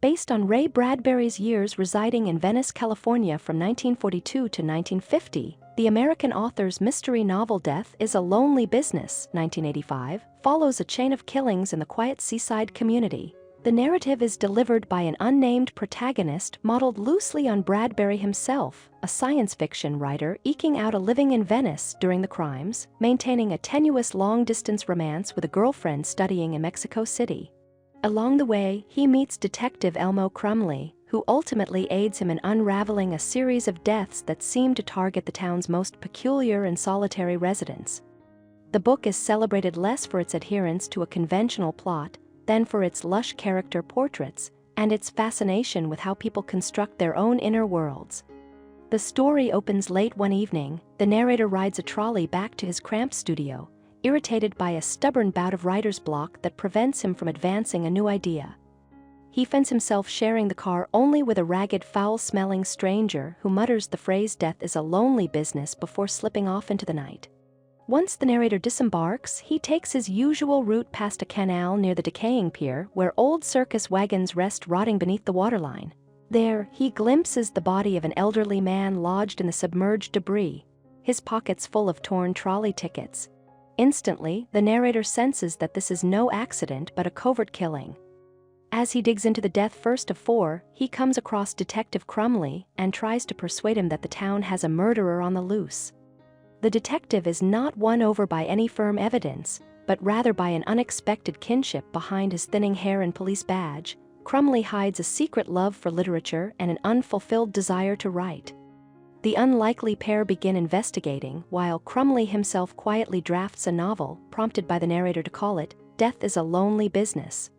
Based on Ray Bradbury's years residing in Venice, California from 1942 to 1950, the American author's mystery novel Death is a Lonely Business, 1985, follows a chain of killings in the quiet seaside community. The narrative is delivered by an unnamed protagonist modeled loosely on Bradbury himself, a science fiction writer eking out a living in Venice during the crimes, maintaining a tenuous long-distance romance with a girlfriend studying in Mexico City. Along the way, he meets Detective Elmo Crumley, who ultimately aids him in unraveling a series of deaths that seem to target the town's most peculiar and solitary residents. The book is celebrated less for its adherence to a conventional plot than for its lush character portraits and its fascination with how people construct their own inner worlds. The story opens late one evening. The narrator rides a trolley back to his cramped studio, irritated by a stubborn bout of writer's block that prevents him from advancing a new idea. He finds himself sharing the car only with a ragged, foul-smelling stranger who mutters the phrase "death is a lonely business" before slipping off into the night. Once the narrator disembarks, he takes his usual route past a canal near the decaying pier where old circus wagons rest rotting beneath the waterline. There, he glimpses the body of an elderly man lodged in the submerged debris, his pockets full of torn trolley tickets. Instantly, the narrator senses that this is no accident but a covert killing. As he digs into the death first of four, he comes across Detective Crumley and tries to persuade him that the town has a murderer on the loose. The detective is not won over by any firm evidence, but rather by an unexpected kinship behind his thinning hair and police badge. Crumley hides a secret love for literature and an unfulfilled desire to write. The unlikely pair begin investigating while Crumley himself quietly drafts a novel, prompted by the narrator to call it "Death is a Lonely Business."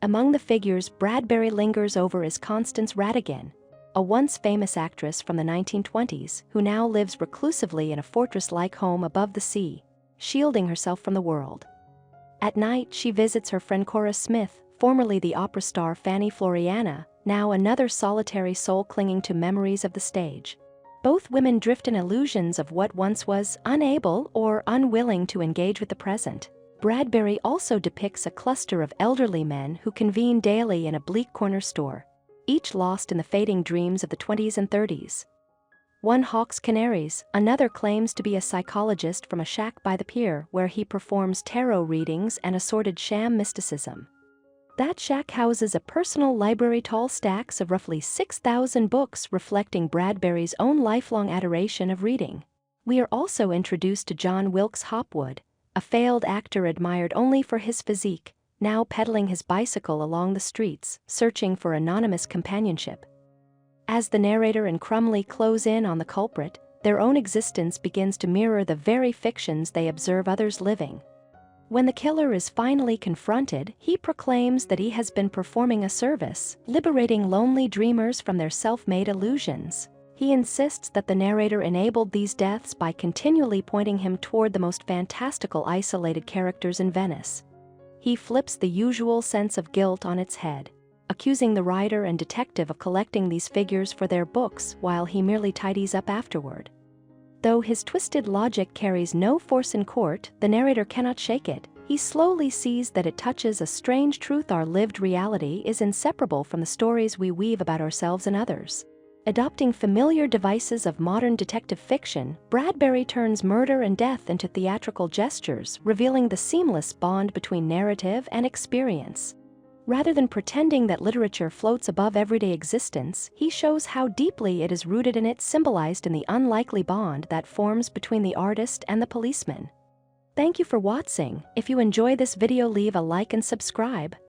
Among the figures Bradbury lingers over is Constance Radigan, a once famous actress from the 1920s who now lives reclusively in a fortress-like home above the sea, shielding herself from the world. At night, she visits her friend Cora Smith, formerly the opera star Fanny Floriana, now another solitary soul clinging to memories of the stage. Both women drift in illusions of what once was, unable or unwilling to engage with the present. Bradbury also depicts a cluster of elderly men who convene daily in a bleak corner store, each lost in the fading dreams of the 20s and 30s. One hawks canaries, another claims to be a psychologist from a shack by the pier where he performs tarot readings and assorted sham mysticism. That shack houses a personal library, tall stacks of roughly 6,000 books reflecting Bradbury's own lifelong adoration of reading. We are also introduced to John Wilkes Hopwood, a failed actor admired only for his physique, now pedaling his bicycle along the streets, searching for anonymous companionship. As the narrator and Crumley close in on the culprit, their own existence begins to mirror the very fictions they observe others living. When the killer is finally confronted, he proclaims that he has been performing a service, liberating lonely dreamers from their self-made illusions. He insists that the narrator enabled these deaths by continually pointing him toward the most fantastical isolated characters in Venice. He flips the usual sense of guilt on its head, accusing the writer and detective of collecting these figures for their books while he merely tidies up afterward. Though his twisted logic carries no force in court, the narrator cannot shake it. He slowly sees that it touches a strange truth: our lived reality is inseparable from the stories we weave about ourselves and others. Adopting familiar devices of modern detective fiction, Bradbury turns murder and death into theatrical gestures, revealing the seamless bond between narrative and experience. Rather than pretending that literature floats above everyday existence, he shows how deeply it is rooted in it, symbolized in the unlikely bond that forms between the artist and the policeman. Thank you for watching. If you enjoy this video, leave a like and subscribe.